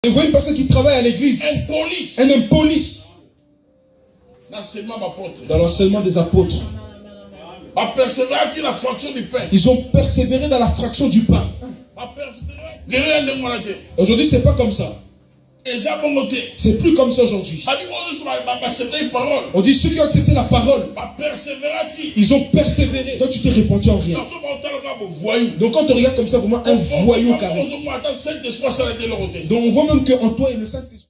Et vous voyez une personne qui travaille à l'église, un impoli, dans l'enseignement des apôtres. Ils ont persévéré dans la fraction du pain. Aujourd'hui, c'est pas comme ça. C'est plus comme ça aujourd'hui. On dit ceux qui ont accepté la parole, ils ont persévéré. Toi, tu t'es répandu en rien. Donc quand on regarde comme ça, vraiment un voyou carré. Donc on voit même qu'en toi et le Saint-Esprit.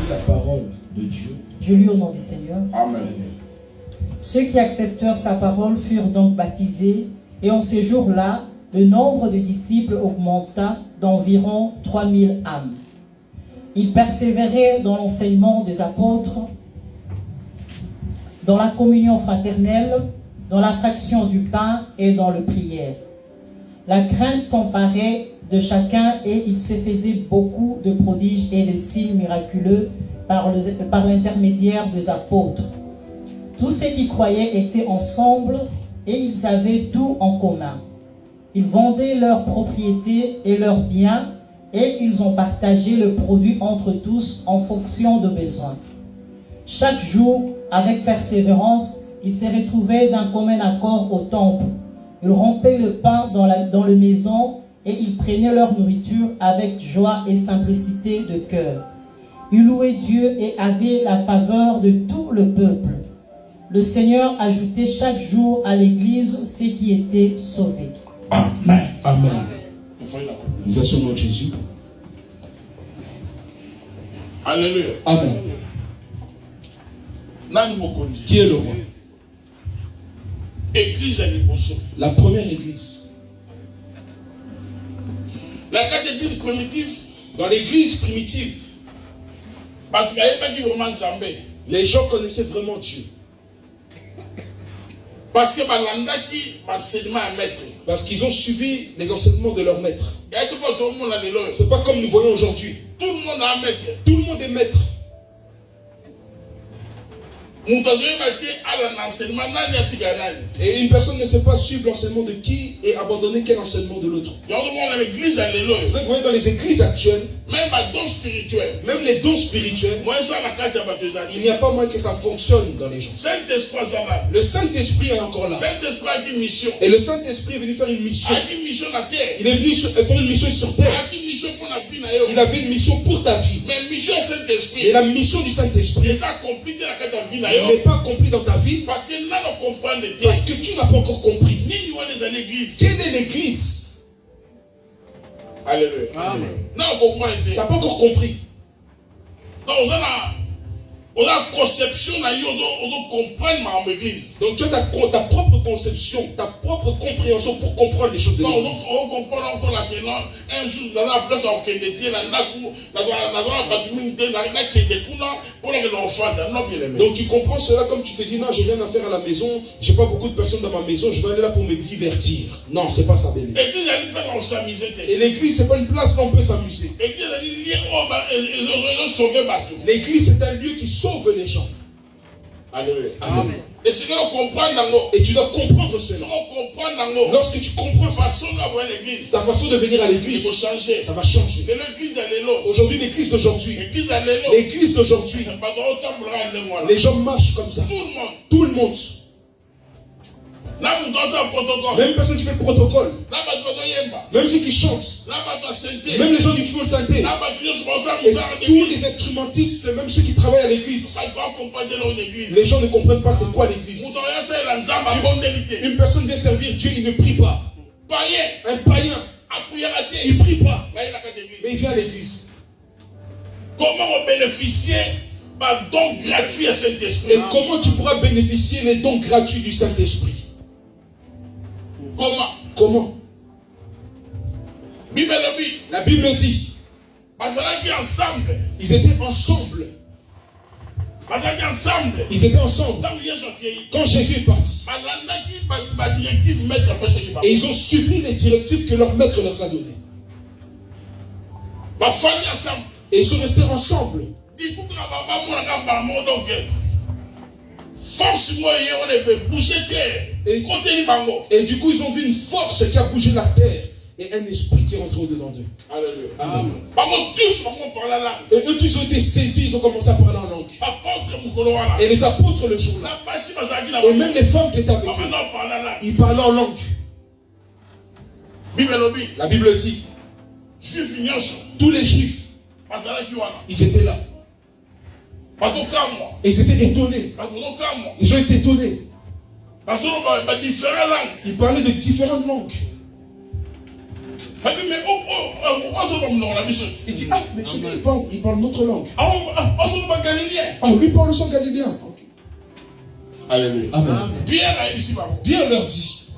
La parole de Dieu. Je lis au nom du Seigneur. Amen. Ceux qui acceptèrent sa parole furent donc baptisés, et en ce jour-là, le nombre de disciples augmenta d'environ 3000 âmes. Ils persévéraient dans l'enseignement des apôtres, dans la communion fraternelle, dans la fraction du pain et dans le prière. La crainte s'emparait de chacun et il se faisait beaucoup de prodiges et de signes miraculeux par l'intermédiaire des apôtres. Tous ceux qui croyaient étaient ensemble et ils avaient tout en commun. Ils vendaient leurs propriétés et leurs biens et ils ont partagé le produit entre tous en fonction de besoins. Chaque jour, avec persévérance, ils se retrouvaient d'un commun accord au temple. Ils rompaient le pain dans les maisons et ils prenaient leur nourriture avec joie et simplicité de cœur. Ils louaient Dieu et avaient la faveur de tout le peuple. Le Seigneur ajoutait chaque jour à l'église ceux qui étaient sauvés. Amen. Amen. Nous assurons Jésus. Alléluia. Amen. Qui est le roi? La première église. Dans l'église primitive, les gens connaissaient vraiment Dieu. Parce qu'ils ont suivi les enseignements de leur maître. C'est pas comme nous voyons aujourd'hui. Tout le monde a un maître. Tout le monde est maître. Et une personne ne sait pas suivre l'enseignement de qui et abandonner quel enseignement de l'autre. Vous voyez dans les églises actuelles, même les dons spirituels, il n'y a pas moyen que ça fonctionne dans les gens. Le Saint-Esprit est encore là. Et le Saint-Esprit est venu faire une mission. Il est venu faire une mission sur terre. Il avait une mission pour ta vie. Et la mission du Saint-Esprit n'est pas accomplie dans ta vie parce que tu n'as pas encore compris. Quelle est l'église? Alléluia. Tu n'as pas encore compris. On a conception, on comprendre ma église. Donc tu as ta propre conception, ta propre compréhension pour comprendre les choses de l'église. On comprend encore la tenant. Un jour, dans la place en Kénété, donc tu comprends cela comme tu te dis, non, j'ai rien à faire à la maison, j'ai pas beaucoup de personnes dans ma maison, je dois aller là pour me divertir. Non, c'est pas ça, bébé. Et l'église, c'est pas une place où on peut s'amuser. L'église, c'est un lieu qui sauve les gens. Alléluia. Amen. Et tu dois comprendre cela. Lorsque tu comprends ta façon de venir à l'église, ça va changer. Aujourd'hui, l'église d'aujourd'hui, les gens marchent comme ça. Tout le monde. Même personne qui fait le protocole. Même ceux qui chantent. Même les gens du fond de santé. Et tous les instrumentistes, même ceux qui travaillent à l'église. Les gens ne comprennent pas c'est quoi l'église. Une personne vient servir Dieu, il ne prie pas. Un païen, il ne prie pas. Mais il vient à l'église. Comment bénéficier d'un don gratuit à Saint-Esprit? Et comment tu pourras bénéficier les dons gratuits du Saint-Esprit? Comment? La Bible dit. Ils étaient ensemble. Ils étaient ensemble. Quand Jésus est parti. Et ils ont suivi les directives que leur maître leur a données. Et ils sont restés ensemble. Et du coup, ils ont vu une force qui a bougé la terre et un esprit qui est rentré au-dedans d'eux. Alléluia. Amen. Et eux tous ont été saisis, ils ont commencé à parler en langue. Et les apôtres le jour-là, et même les femmes qui étaient avec eux, ils parlaient en langue. La Bible dit, tous les juifs, ils étaient là. Et ils étaient étonnés. Les gens étaient étonnés. Ils parlaient de différentes langues. Il dit, ah, mais celui il parle notre langue. Ah, lui parle son galilien. Alléluia. Amen. Pierre leur dit,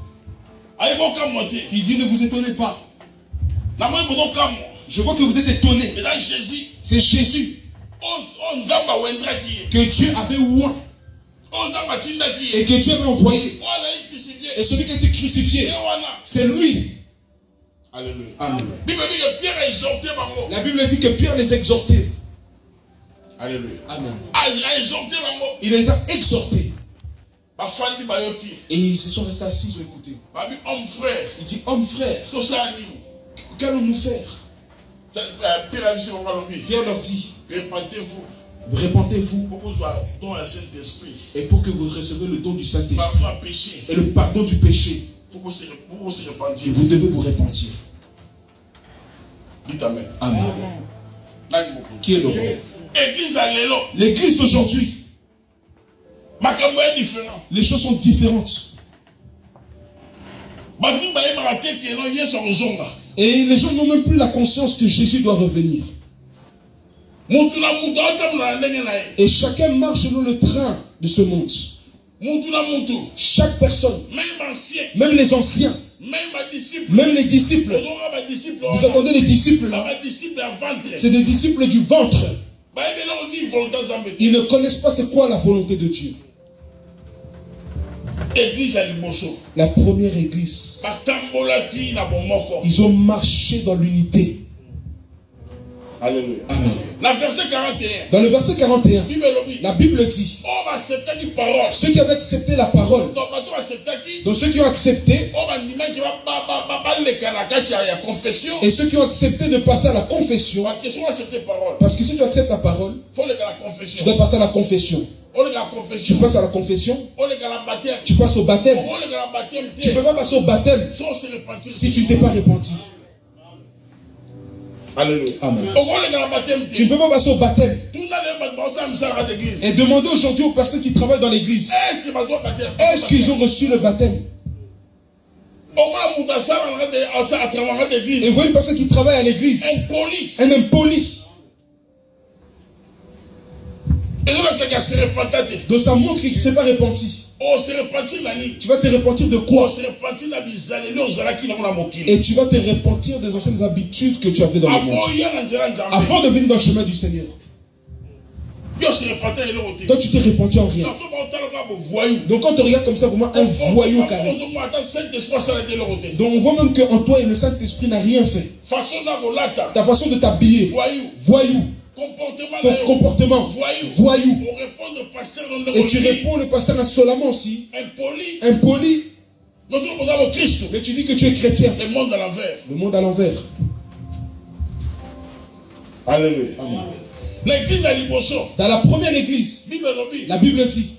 il dit, ne vous étonnez pas. Je vois que vous êtes étonnés. C'est Jésus que Dieu avait oint et que Dieu avait envoyé. Et celui qui a été crucifié, c'est lui. Alléluia. Amen. La Bible dit que Pierre les exhortait. Alléluia. Amen. Il les a exhortés. Et ils se sont restés assis, ils ont écouté. Il dit, homme frère, qu'allons-nous faire? Pierre leur dit, répentez-vous et pour que vous recevez le don du Saint-Esprit et le pardon du péché, vous devez vous repentir. Dites Amen. Amen. Qui est le roi? L'église d'aujourd'hui, les choses sont différentes. Et les gens n'ont même plus la conscience que Jésus doit revenir. Et chacun marche selon le train de ce monde. Chaque personne, même les anciens, même les disciples. Vous entendez les disciples là? C'est des disciples du ventre. Ils ne connaissent pas c'est quoi la volonté de Dieu. La première église, ils ont marché dans l'unité. Alléluia. Amen. Dans le verset 41, la Bible dit, ceux qui avaient accepté la parole, donc ceux qui ont accepté, et ceux qui ont accepté de passer à la confession, parce que si tu acceptes la parole, tu dois passer à la confession. Tu passes à la confession, tu passes au baptême. Tu ne peux pas passer au baptême si tu ne t'es pas repenti. Alléluia. Amen. Tu ne peux pas passer au baptême. Et demander aujourd'hui aux personnes qui travaillent dans l'église, est-ce qu'ils ont reçu le baptême? Et voyez une personne qui travaille à l'église, un impoli. Donc ça montre qu'il ne s'est pas repenti. Tu vas te repentir de quoi? Et tu vas te repentir des anciennes habitudes que tu avais dans le monde avant de venir dans le chemin du Seigneur. Toi tu t'es repenti en rien. Donc quand on regarde comme ça, vraiment un voyou carré. Donc on voit même qu'en toi et le Saint-Esprit n'a rien fait. Ta façon de t'habiller, voyou. Ton comportement, voyou. Et tu réponds le pasteur insolemment aussi. Impoli. Mais tu dis que tu es chrétien. Le monde à l'envers. Le monde à l'envers. Alléluia. Amen. Dans la première église, la Bible dit,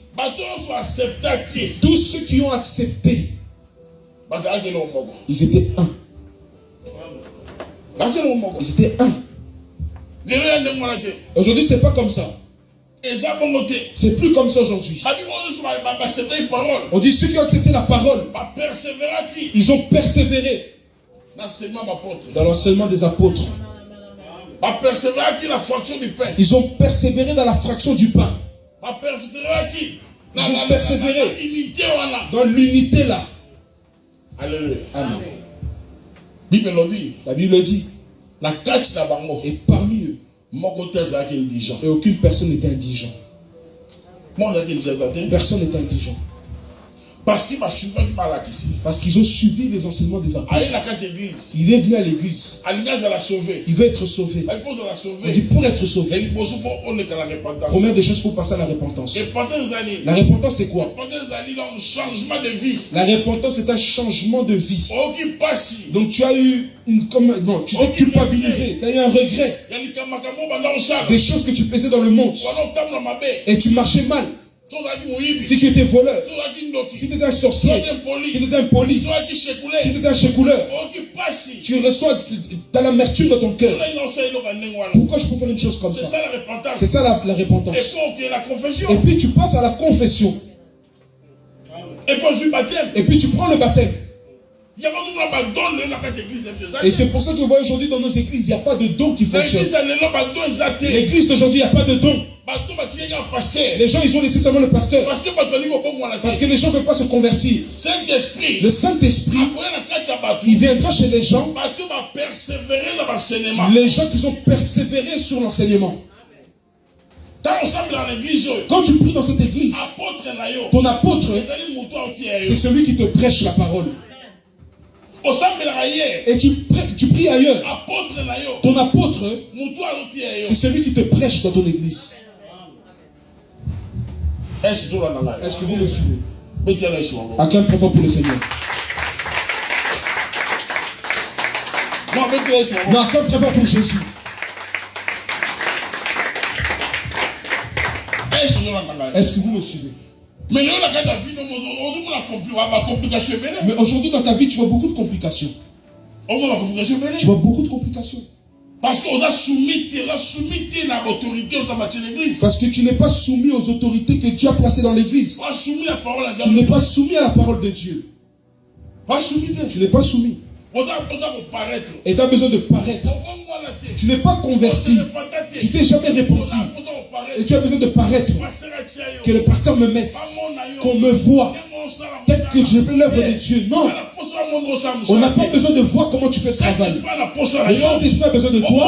tous ceux qui ont accepté, ils étaient un. Ils étaient un. Aujourd'hui, c'est pas comme ça. C'est plus comme ça aujourd'hui. On dit ceux qui ont accepté la parole, ils ont persévéré dans l'enseignement des apôtres. Ils ont persévéré dans la fraction du pain. Ils ont persévéré dans l'unité là. Alléluia. Amen. La Bible dit, et parmi eux, et aucune personne n'était indigent. Personne n'était indigent. Parce qu'ils ont suivi les enseignements des apôtres. Il est venu à l'église. Il veut être sauvé. On dit pour être sauvé, première des choses, il faut passer à la repentance. La repentance, c'est quoi? La repentance, c'est un changement de vie. Donc tu as eu tu t'es culpabilisé, tu as eu un regret. Des choses que tu faisais dans le monde. Et tu marchais mal. Si tu étais voleur, si tu étais un sorcier, si tu étais impoli, si tu étais un chécouleur, tu reçois de l'amertume dans ton cœur. Pourquoi je peux faire une chose comme ça? C'est ça la repentance. Et puis tu passes à la confession. Et puis tu prends le baptême. Et c'est pour ça que vous voyez aujourd'hui dans nos églises, il n'y a pas de don qui fonctionne. L'église d'aujourd'hui, il n'y a pas de don. Les gens, ils ont laissé seulement le pasteur. Parce que les gens ne veulent pas se convertir. Le Saint-Esprit, il viendra chez les gens. Les gens qui ont persévéré sur l'enseignement. Quand tu pries dans cette église, ton apôtre, c'est celui qui te prêche la parole. Et tu pries ailleurs. Ton apôtre, c'est celui qui te prêche dans ton église. Est-ce que vous me suivez? Acclame très fort pour le Seigneur. Non, acclame très fort pour Jésus. Est-ce que vous me suivez? Mais aujourd'hui dans ta vie, tu vois beaucoup de complications. Tu vois beaucoup de complications. Parce que tu n'es pas soumis aux autorités que Dieu a placées dans l'église. Tu n'es pas soumis à la parole de Dieu. Tu n'es pas soumis. Et tu as besoin de paraître. Tu n'es pas converti. Tu t'es jamais repenti. Et tu as besoin de paraître. Que le pasteur me mette. Qu'on me voit. Peut-être que je fais l'œuvre de Dieu. Non. On n'a pas besoin de voir comment tu fais le travail. Le Saint-Esprit a besoin de toi.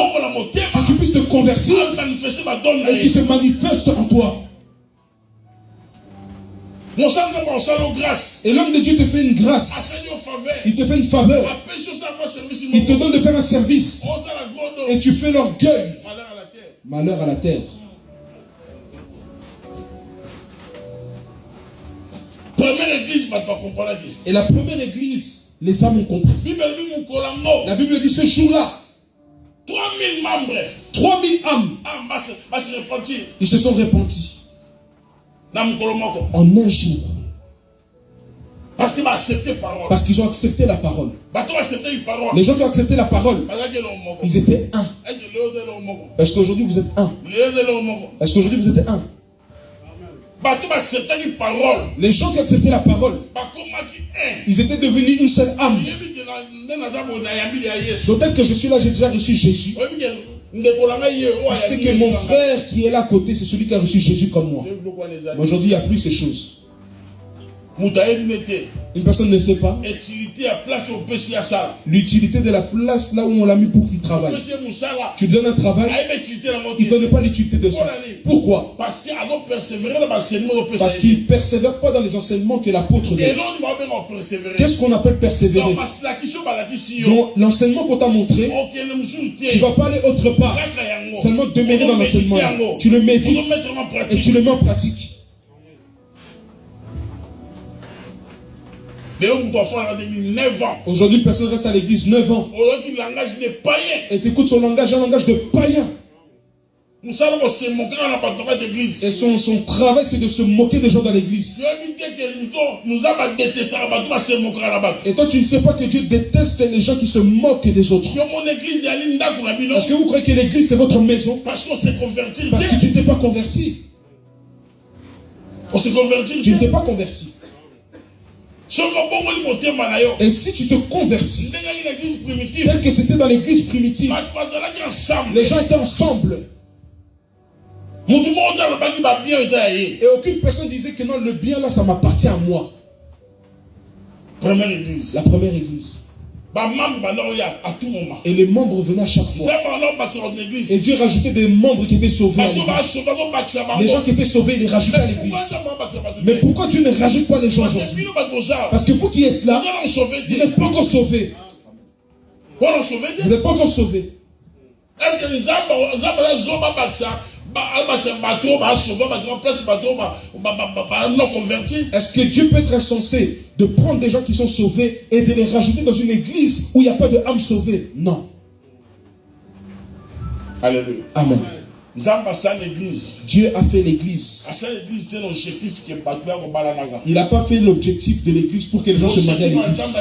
Que tu puisses te convertir. Et qu'il se manifeste en toi. Et l'homme de Dieu te fait une grâce. Il te fait une faveur. Il te donne de faire un service. Et tu fais l'orgueil. Malheur à la terre. Et la première église, les âmes ont compris. La Bible dit ce jour-là, 3000 âmes, ils se sont repentis. En un jour. Parce qu'ils ont accepté la parole. Les gens qui ont accepté la parole, ils étaient un. Est-ce qu'aujourd'hui vous êtes un? Est-ce qu'aujourd'hui vous êtes un? Les gens qui ont accepté la parole, ils étaient devenus une seule âme. Peut-être que je suis là, j'ai déjà reçu Jésus. Tu sais que mon frère qui est là à côté, c'est celui qui a reçu Jésus comme moi. Mais aujourd'hui, il n'y a plus ces choses. Une personne ne sait pas l'utilité de la place là où on l'a mis pour qu'il travaille. Tu lui donnes un travail, il ne donne pas l'utilité de ça. Pourquoi? Parce qu'il ne persévère pas dans les enseignements que l'apôtre donne. Qu'est-ce qu'on appelle persévérer? Donc l'enseignement qu'on t'a montré, tu ne vas pas aller autre part. Seulement demeurer dans l'enseignement. Tu le médites et tu le mets en pratique. Aujourd'hui, personne reste à l'église 9 ans. Et t'écoutes son langage, un langage de païen. Et son travail, c'est de se moquer des gens dans l'église. Et toi, tu ne sais pas que Dieu déteste les gens qui se moquent des autres. Est-ce que vous croyez que l'église, c'est votre maison? Parce que tu ne t'es pas converti. Tu ne t'es pas converti. Et si tu te convertis, tel que c'était dans l'église primitive, les gens étaient ensemble. Et aucune personne disait que non, le bien là, ça m'appartient à moi. La première église. Et les membres venaient à chaque fois. Et Dieu rajoutait des membres qui étaient sauvés à l'église. Les gens qui étaient sauvés, il les rajoutait à l'église. Mais pourquoi Dieu ne rajoute pas les gens aujourd'hui? Parce que vous qui êtes là, vous n'êtes pas encore sauvés. Vous n'êtes pas encore sauvés. Est-ce que les Est-ce que Dieu peut être insensé de prendre des gens qui sont sauvés et de les rajouter dans une église où il n'y a pas de âme sauvée? Non. Alléluia. Amen. Dieu a fait l'église. Il n'a pas fait l'objectif de l'église pour que les gens se marient à l'église.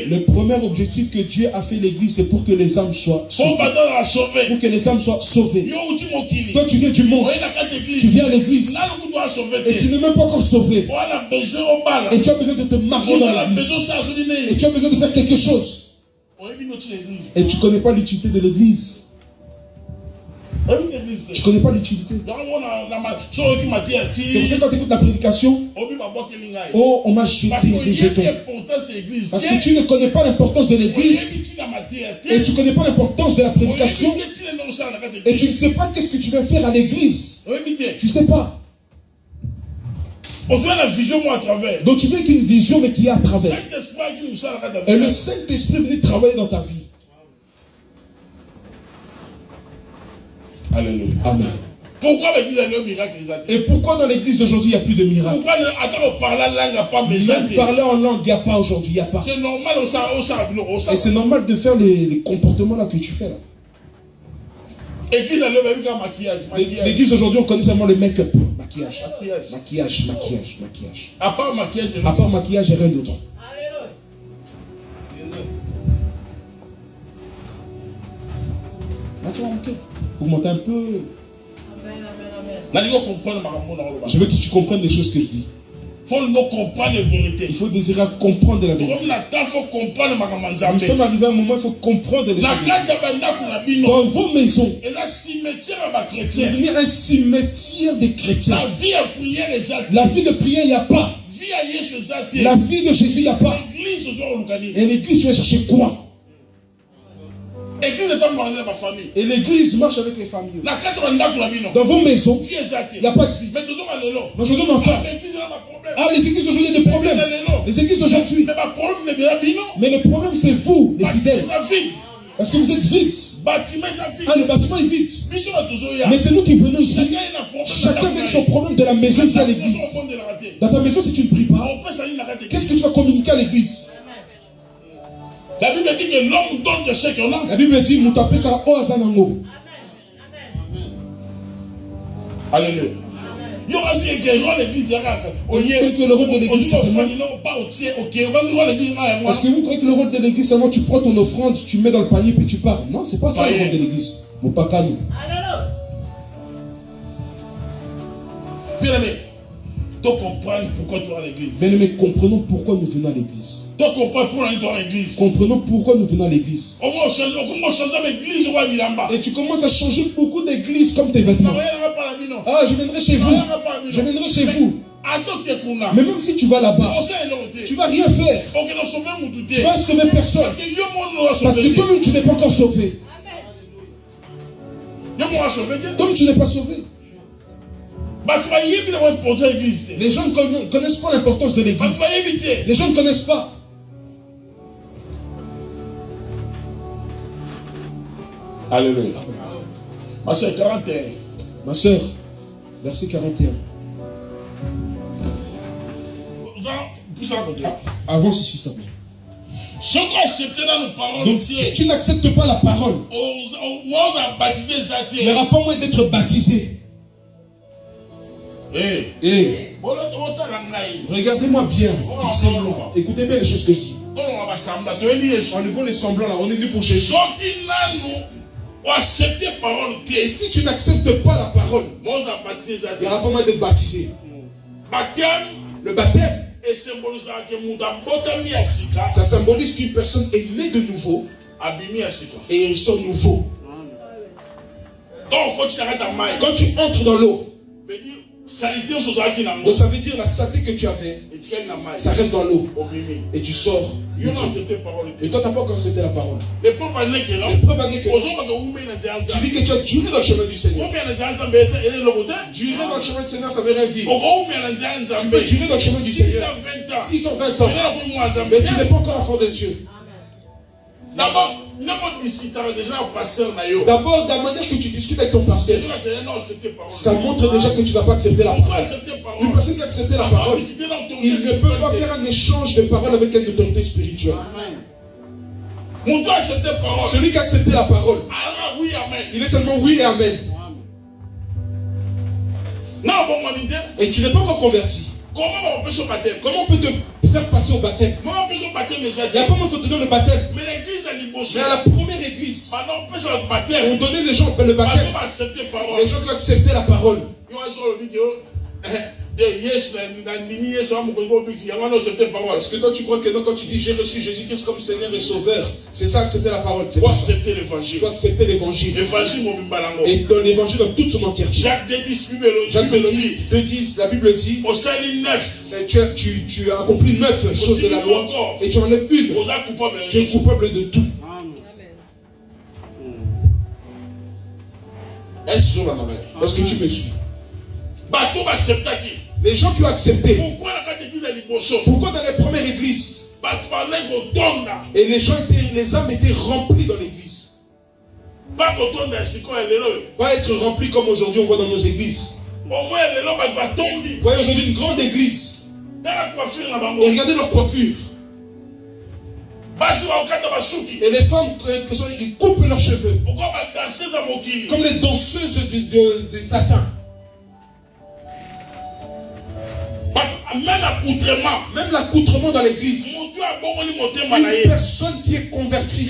Le premier objectif que Dieu a fait l'église, c'est pour que les âmes soient sauvées. Pour que les âmes soient sauvées. Toi, tu viens du monde. Tu viens à l'église. Et tu n'es même pas encore sauvé. Et tu as besoin de te marier dans l'église. Et tu as besoin de faire quelque chose. Et tu ne connais pas l'utilité de l'église. Tu ne connais pas l'utilité. C'est pour ça que quand tu écoutes la prédication, oh, on m'a jeté des jetons. Parce que tu ne connais pas l'importance de l'église. Et tu ne connais pas l'importance de la prédication. Et tu ne sais pas qu'est-ce que tu vas faire à l'église. Tu ne sais pas. Donc tu veux qu'une vision, mais qui est à travers. Et le Saint-Esprit est venu travailler dans ta vie. Alléluia. Amen. Pourquoi l'église a eu un miracle? Et pourquoi dans l'église d'aujourd'hui il n'y a plus de miracles? Même parler en langue, il n'y a pas aujourd'hui, il n'y a pas. C'est normal. Et c'est normal de faire les comportements là que tu fais là. L'église aujourd'hui on connaît seulement le make-up. Maquillage. À part maquillage et rien d'autre. Augmentez un peu. Je veux que tu comprennes les choses que je dis. Il faut nous comprendre les vérités. Il faut désirer comprendre la vérité. Nous sommes arrivés à un moment où il faut comprendre les choses. Dans vos maisons, c'est devenu un cimetière des chrétiens. La vie de prière, il n'y a pas. La vie de Jésus, il n'y a pas. Et l'église, tu vas chercher quoi? Et l'église marche avec les familles. Dans vos maisons, il n'y a pas de vie. Non, je ne demande pas. Ah, les églises aujourd'hui, il y a des problèmes. Les églises aujourd'hui. Mais le problème, c'est vous, les fidèles. Parce que vous êtes vite. Ah, le bâtiment est vide. Mais c'est nous qui venons ici. Chacun avec son problème de la maison ici à l'église. Dans ta maison, si tu ne pries pas, qu'est-ce que tu vas communiquer à l'église? La Bible dit que l'homme donne de ce qu'on a. La Bible dit nous taper ça au Azanango. Alléluia. Il y aura aussi que le rôle de l'église. Est-ce que vous croyez que le rôle de l'église, seulement tu prends ton offrande, tu mets dans le panier puis tu pars? Non, c'est pas ça le rôle de l'église. Mon pacani. Bien aimé. Tu comprends pourquoi tu es à l'église. Bien aimé, comprenons pourquoi nous venons à l'église. Tu comprends pourquoi tu es à l'église. Comprenons pourquoi nous venons à l'église. Et tu commences à changer beaucoup d'églises comme tes vêtements. Ah, je viendrai chez vous. Je viendrai chez vous. Mais même si tu vas là-bas, tu ne vas rien faire. Tu vas sauver personne. Parce que toi-même, tu n'es pas encore sauvé. Toi-même, tu n'es pas sauvé. Les gens ne connaissent pas l'importance de l'église. Les gens ne connaissent pas. Alléluia. Ma soeur, 41. Ma soeur, verset 41. Avance ici, s'il te plaît. Donc si tu n'acceptes pas la parole, il n'y aura pas moyen d'être baptisé. Regardez-moi bien, fixez-moi. Écoutez bien les choses que je dis. Enlevons les semblants là, on est venu pour Jésus. Et si tu n'acceptes pas la parole, il n'y aura pas moyen d'être baptisé. Le baptême, ça symbolise qu'une personne est née de nouveau et ils sont nouveaux. Quand tu entres dans l'eau, Donc ça veut dire la saleté que tu avais, ça reste dans l'eau. Et tu sors. Et toi, tu n'as pas encore accepté la parole. L'épreuve en est que tu dis que tu as duré dans le chemin du Seigneur. Durer dans le chemin du Seigneur, ça veut rien dire. Tu peux durer dans le chemin du Seigneur. 10 ans, 20 ans. Mais tu n'es pas encore enfant de Dieu. D'abord, la manière que tu discutes avec ton pasteur, ça montre déjà que tu n'as pas accepté la parole. Une personne qui a accepté la parole, il ne peut pas faire un échange de paroles avec une autorité spirituelle. Celui qui a accepté la parole, il est seulement oui et amen. Et tu n'es pas encore converti. Comment on peut te faire passer au baptême? Il n'y a pas moi qui te donne le baptême. Mais à la première église, on donnait les gens le baptême. Les gens qui ont accepté la parole. Est-ce que toi tu crois que non, quand tu dis j'ai reçu Jésus-Christ comme Seigneur et Sauveur, c'est ça accepter la parole? Il faut accepter l'évangile. Il faut accepter l'évangile. Et dans l'évangile dans toute son entièreté. Jacques 2:10, la Bible dit tu as accompli 9 choses de la loi et tu enlèves une. Tu es coupable de tout. Est-ce que tu me suis? Les gens qui ont accepté. Pourquoi dans les premières églises? Et les âmes étaient remplies dans l'église. Pas être remplis comme aujourd'hui on voit dans nos églises. Vous voyez aujourd'hui une grande église. Et regardez leur coiffure. Et les femmes qui coupent leurs cheveux. Comme les danseuses de Satan. Même l'accoutrement dans l'église. Une personne qui est convertie,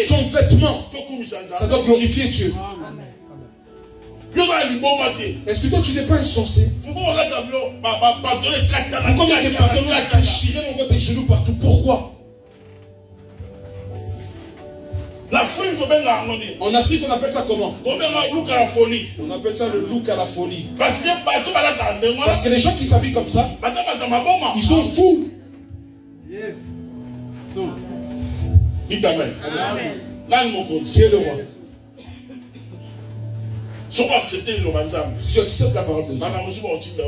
son vêtement, ça doit glorifier Dieu. Est-ce que toi tu n'es pas insensé? Pourquoi il y a des pardons qui chirent, on voit tes genoux partout? Pourquoi? En Afrique, on appelle ça comment? On appelle ça le look à la folie. Parce que les gens qui s'habillent comme ça, ils sont fous. Dites Amen. Qui est le roi? Si tu acceptes la parole de Dieu,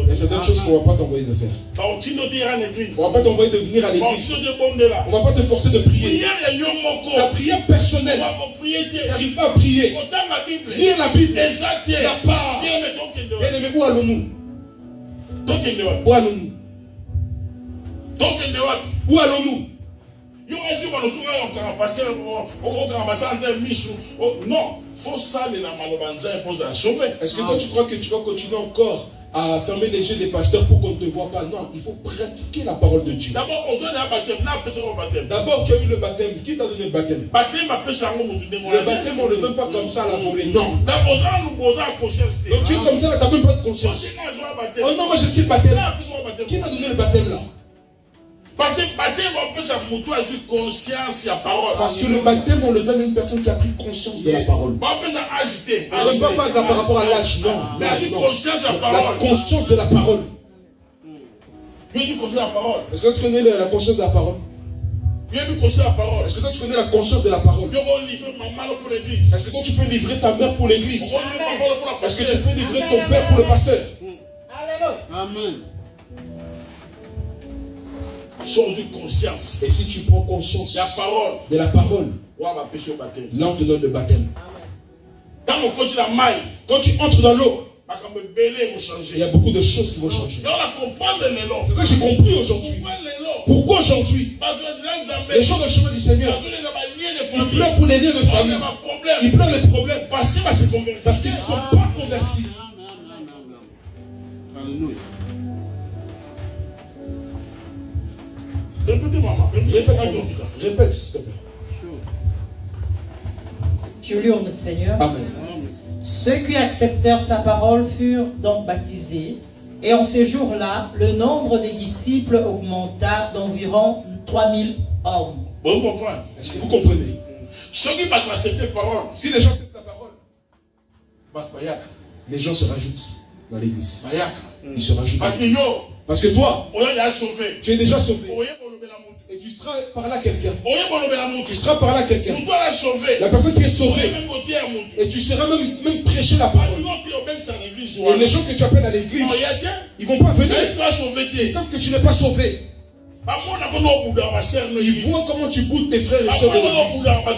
il y a certaines choses qu'on ne va pas t'envoyer de faire. On ne va pas t'envoyer de venir à l'église. On ne va pas te forcer de prier. Ta prière personnelle, tu n'arrives pas à prier. Lire la Bible, la part. Bien aimé, où allons-nous? Où allons-nous? Où allons-nous? Non, faut ça les est-ce que toi tu crois que tu vas continuer encore à fermer les yeux des pasteurs pour qu'on ne te voit pas? Non, il faut pratiquer la parole de Dieu. D'abord, tu as eu le baptême. Qui t'a donné le baptême? Le baptême, on ne le donne pas comme ça à la volée. Non. Donc tu es comme ça, tu n'as même pas de conscience. Oh non, moi je sais le baptême. Qui t'a donné le baptême là? Parce que le baptême, on le donne à une personne qui a pris conscience de la parole. On ne parle pas par rapport à l'âge, non. Mais la conscience de la parole. Est-ce que tu connais la conscience de la parole? Est-ce que toi tu connais la conscience de la parole? Est-ce que toi tu peux livrer ta mère pour l'église? Est-ce que tu peux livrer ton père pour le pasteur? Amen. Sans une conscience. Et si tu prends conscience de la parole, là on te donne le baptême. Quand tu entres dans l'eau, il y a beaucoup de choses qui vont changer. C'est ça que j'ai compris aujourd'hui. Pourquoi aujourd'hui? Les gens dans le chemin du Seigneur, ils pleurent pour les liens de famille. Ils pleurent les problèmes parce qu'ils ne sont pas convertis. Alléluia. Répétez, maman. Répète, s'il te plaît. Tu lis notre Seigneur. Amen. Ceux qui acceptèrent sa parole furent donc baptisés. Et en ces jours-là, le nombre des disciples augmenta d'environ 3000 hommes. Bon, vous comprenez? Est-ce que vous comprenez? Si les gens acceptent la parole, les gens se rajoutent. dans l'église. Il se rajoute. Parce que toi, tu es déjà sauvé. Et tu seras par là quelqu'un. Tu seras par là quelqu'un. La personne qui est sauvée. Et tu seras même prêcher la parole. Et les gens que tu appelles à l'église, ils ne vont pas venir. Ils savent que tu n'es pas sauvé. Ils voient comment tu boudes tes frères et sœurs de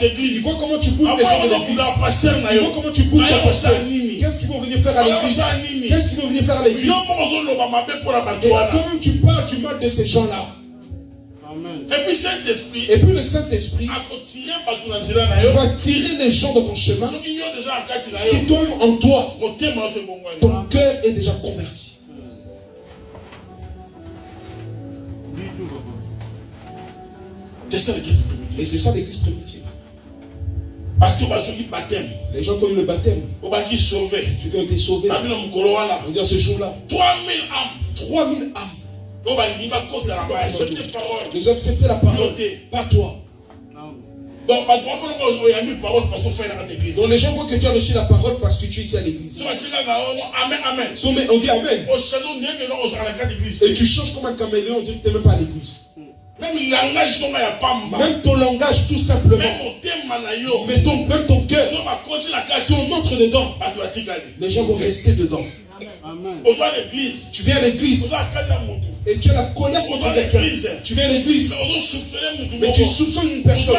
l'église. Ils voient comment tu boudes tes gens de l'église. Ils voient comment tu boudes ton pasteur. Qu'est-ce qu'ils vont venir faire à l'église? Qu'est-ce qu'ils vont venir faire à l'église? Et quand tu parles du mal de ces gens-là. Et puis le Saint-Esprit va tirer les gens de ton chemin. Si toi, en toi, ton cœur est déjà converti. Et c'est ça l'église primitive. Les gens qui ont eu le baptême, ceux qui ont été sauvés, on dit à ce jour-là 3000 âmes. Ils ont accepté la parole, pas toi. Donc les gens voient que tu as reçu la parole parce que tu es ici à l'église. On dit Amen. Et tu changes comme un caméléon, on dit que tu n'es même pas à l'église. Même ton langage tout simplement. Mais même ton cœur. Si on entre dedans, les gens vont rester dedans. Amen. Tu viens à l'église et tu as la colère contre quelqu'un. Tu viens à l'église mais tu soupçonnes une personne.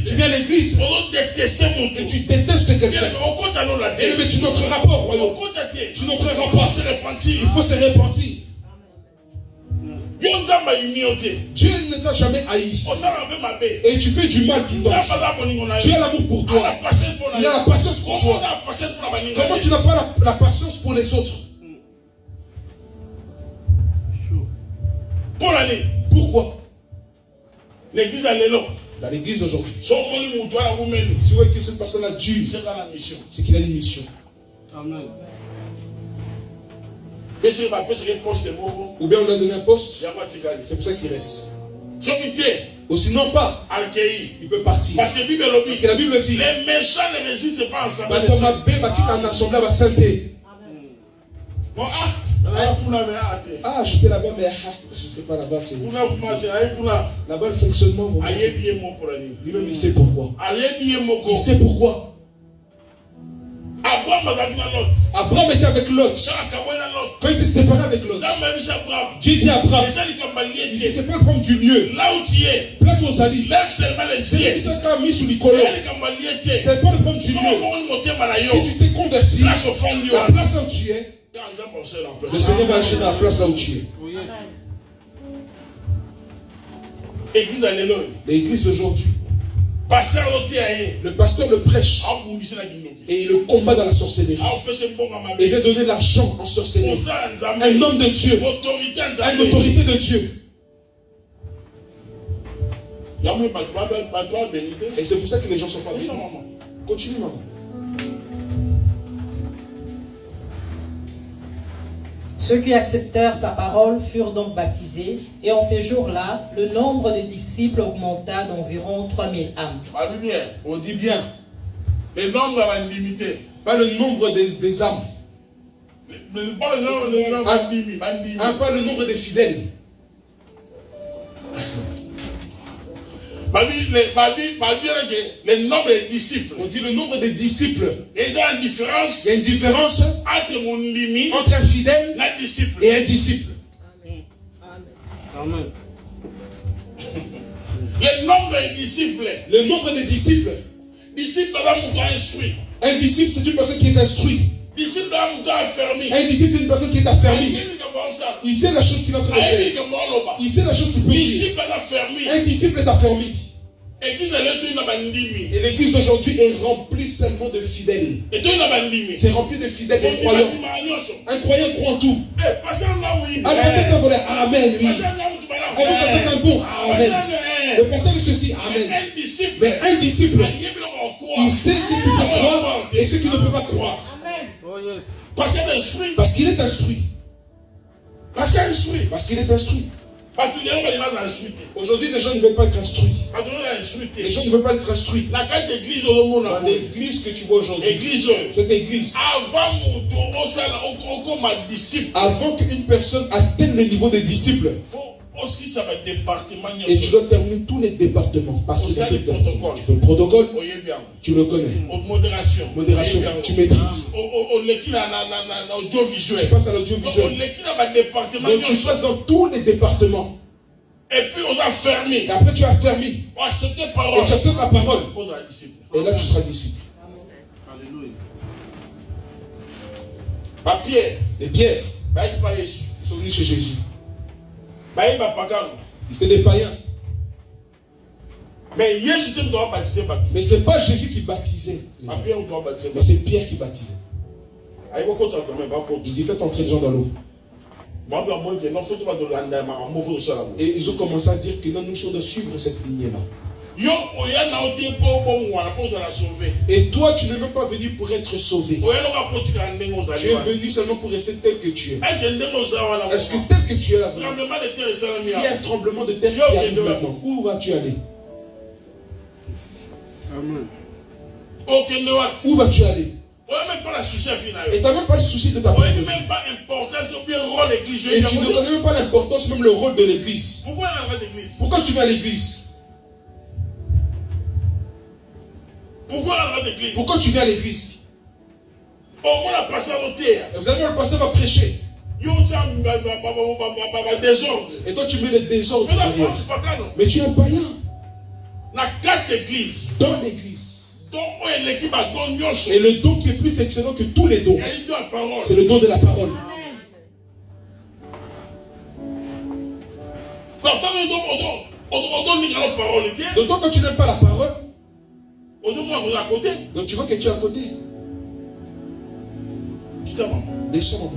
Tu viens à l'église et tu détestes quelqu'un. Mais tu n'entreras pas au royaume. Tu n'entreras pas. Il faut se repentir. Dieu ne t'a jamais haï. Et tu fais du mal qui tombe. Tu as l'amour pour toi. Il a la patience pour toi. Comment tu n'as pas la patience pour les autres? Pourquoi? L'église à l'élo. Dans l'église aujourd'hui, si vous voyez que cette personne a dû, c'est qu'il a une mission. Amen. Ou bien on lui a donné un poste, c'est pour ça qu'il reste. Ou sinon pas, il peut partir. Parce que la Bible dit, les méchants ne résistent pas ensemble. J'étais là-bas, mais je ne sais pas là-bas. Là-bas, le fonctionnement. Lui-même, il sait pourquoi. Il sait pourquoi. Abraham était avec Lot. Quand il s'est séparé avec Lot, Dieu dit à Abraham, c'est pas prendre du lieu. Là où tu es, place où on dit, lève seulement les yeux. C'est pas mis sous les colons. C'est pas de prendre du lieu. Si tu t'es converti, la place là où tu es, le Seigneur va agir dans la place là où tu es. L'église d'aujourd'hui, le pasteur le prêche et il le combat dans la sorcellerie. Et il veut donner l'argent en sorcellerie. Un homme de Dieu, une autorité de Dieu. Et c'est pour ça que les gens sont pas bénis. Continue, maman. Ceux qui acceptèrent sa parole furent donc baptisés, et en ces jours-là, le nombre de disciples augmenta d'environ 3000 âmes. On dit bien. Le nombre va limiter. Pas le nombre des âmes. Pas le nombre pas le nombre des fidèles. Le nombre des disciples. On dit le nombre des disciples. Et il y a une différence. Il y a une différence entre un fidèle et un disciple. Amen. Le nombre des disciples. Le nombre des disciples. Un disciple, c'est une personne qui est instruite. Un disciple, c'est une personne qui est affermie. Il sait la chose qu'il est en train de faire. Il sait la chose qu'il peut dire. Un disciple est affermi. Et l'église d'aujourd'hui est remplie seulement de fidèles. C'est rempli de fidèles, de croyants. Un croyant croit en tout. Amen, oui. C'est un bon. Amen. Le pasteur est ceci. Amen. Mais un disciple, il sait qu'est-ce qu'il peut croire et ce qu'il ne peut pas croire. Parce qu'il est instruit. Parce qu'il est instruit. Aujourd'hui, les gens ne veulent pas être instruits. Les gens ne veulent pas être instruits. Dans l'église que tu vois aujourd'hui, cette église, avant qu'une personne atteigne le niveau des disciples, aussi ça va département. Et tu dois terminer tous les départements. Passer dans le protocole. Tu fais le protocole, tu le connais. Modération, tu maîtrises. Tu passes à l'audiovisuel. Donc tu passes dans tous les départements. Et puis on a fermé. Et après tu as fermé. Et tu acceptes la parole. Et là tu seras disciple. Alléluia. Pierre. Et Pierre, ils sont venus chez Jésus. Ils étaient des païens. Mais ce n'est pas Jésus qui baptisait. Mais c'est Pierre qui baptisait. Il dit faites entrer les gens dans l'eau. Et ils ont commencé à dire que non, nous sommes de suivre cette lignée-là. Et toi, tu n'es même pas venu pour être sauvé. Tu es venu seulement pour rester tel que tu es. Est-ce que tel que tu es là, s'il y a un tremblement de terre qui arrive maintenant, où vas-tu aller? Amen. Où vas-tu aller? Et tu n'as même pas le souci de ta propre vie. Et tu ne connais même pas l'importance, même le rôle de l'église. Pourquoi tu vas à l'église? Pourquoi tu viens à l'église? Vous allez voir, le pasteur va prêcher. Et toi tu mets le désordre. Mais tu es un païen. Dans l'église. Et le don qui est plus excellent que tous les dons, c'est le don de la parole. Donc toi, quand tu n'aimes pas la parole, donc tu vois que tu es à côté. Descends.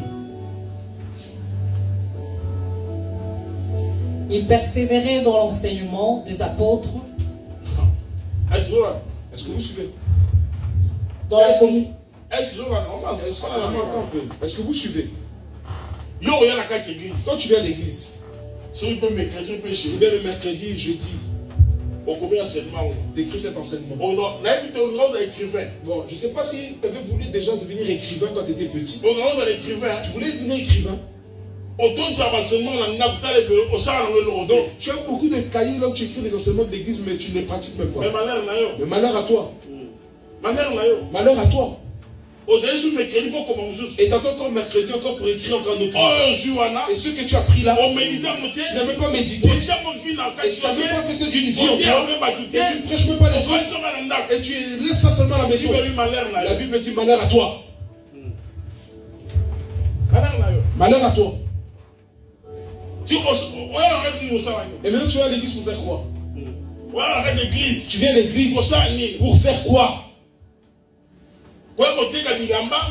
Il persévérait dans l'enseignement des apôtres. Est-ce que vous suivez? Dans la communauté. Est-ce que vous suivez? Quand tu viens à l'église, bien le mercredi et jeudi, d'écrire cet enseignement. Bon, je ne sais pas si tu avais voulu déjà devenir écrivain quand tu étais petit. Tu voulais devenir écrivain. Donc, tu as beaucoup de cahiers là où tu écris les enseignements de l'église, mais tu ne les pratiques même pas. Mais malheur à toi. Malheur à toi. Et t'attends encore mercredi encore pour écrire encore un autre. Et ce que tu as pris là, tu n'as même pas médité. Et tu n'as même pas fait ça d'une vie encore. Et tu ne prêches même pas les autres. Et tu laisses ça seulement à la maison. La Bible dit malheur à toi. Malheur à toi. Et maintenant tu vas à l'église pour faire quoi? Tu viens à l'église pour faire quoi?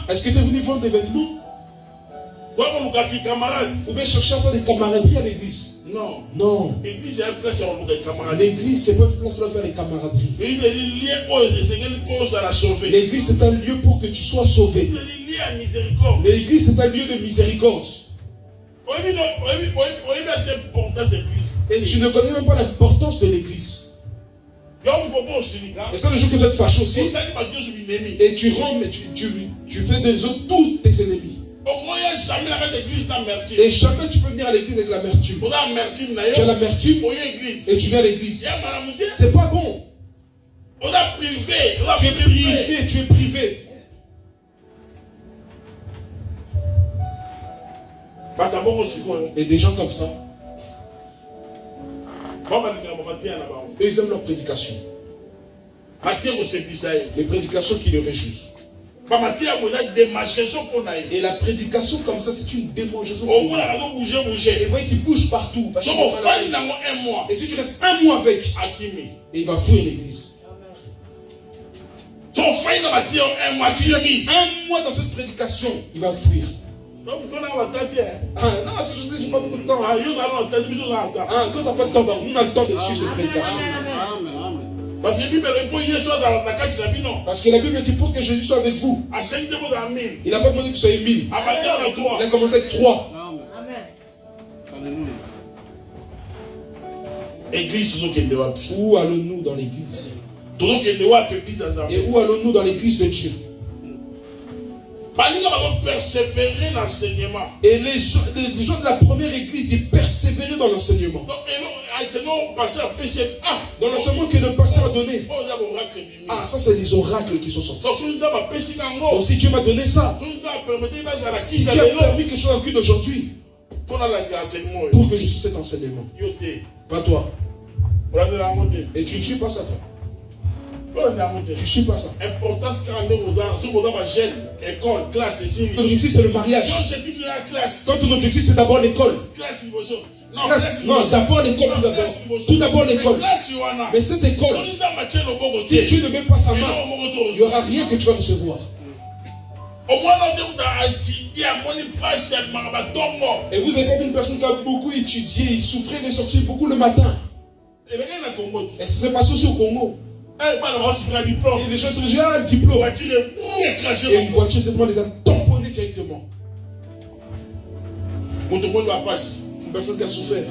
Est-ce que tu es venu vendre des vêtements? Ou bien chercher à faire des camaraderies à l'église? Non. L'église, c'est pas une place pour faire des camaraderies. L'église, c'est un lieu pour que tu sois sauvé. L'église, c'est un lieu de miséricorde. Et tu ne connais même pas l'importance de l'église. Et ça, le jour que tu êtes fâché aussi, et tu rends, mais tu fais des autres tous tes ennemis. Et jamais tu peux venir à l'église avec l'amertume. Tu as l'amertume et tu viens à l'église. C'est pas bon. Tu es privé. Et des gens comme ça, ils aiment leur prédication. Les prédications qui les réjouissent. Et la prédication comme ça, c'est une démangeaison. Et vous voyez qu'il bouge partout. Et si tu restes un mois avec, et il va fuir l'église. Si tu restes un mois dans cette prédication, il va fuir. Non, c'est juste que j'ai pas beaucoup de temps. Quand tu n'as pas de temps, nous on a le temps de suivre cette prédication. Parce que la Bible dit pour que Jésus soit avec vous. Il n'a pas demandé que vous soyez 1000. Il a commencé avec 3. Où allons-nous dans l'église? Et où allons-nous dans l'église de Dieu? Et les gens de la première église, ils persévéraient dans l'enseignement. Dans l'enseignement que le pasteur a donné. Ah, ça c'est les oracles qui sont sortis. Donc si Dieu m'a donné ça, si Dieu a permis que je sois en culte aujourd'hui, pour que je sois cet enseignement, pas toi. Et tu ne suis pas ça, toi. Tu ne suis pas ça. L'objectif c'est le mariage. Quand ton objectif c'est d'abord l'école. Non, d'abord l'école. Tout d'abord l'école. Mais cette école, si tu ne mets pas sa main, il n'y aura rien que tu vas recevoir. Et vous avez pas vu une personne qui a beaucoup étudié, il souffrait de sortir beaucoup le matin. Et ça s'est passé aussi au Congo. Et les gens se disent, ah, un diplôme. Et une voiture, les a tamponnés directement. Une personne qui a souffert.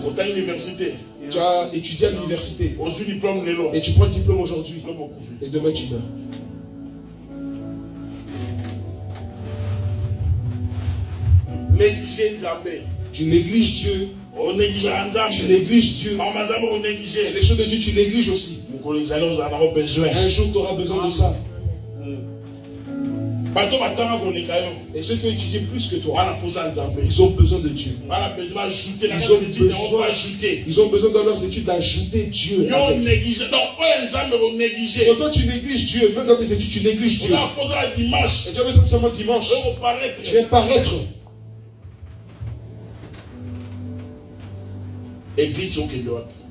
Tu as étudié à l'université. Et tu prends le diplôme aujourd'hui. Et demain tu meurs. Tu négliges Dieu. Tu négliges Dieu. Et les choses de Dieu, tu négliges aussi. Un jour, tu auras besoin de ça. Et ceux qui ont étudié plus que toi, ils ont besoin de Dieu. Ils ont besoin dans leurs études d'ajouter Dieu. Donc quand tu négliges Dieu, même dans tes études, tu négliges Dieu. Et tu as besoin seulement dimanche. Tu vas paraître.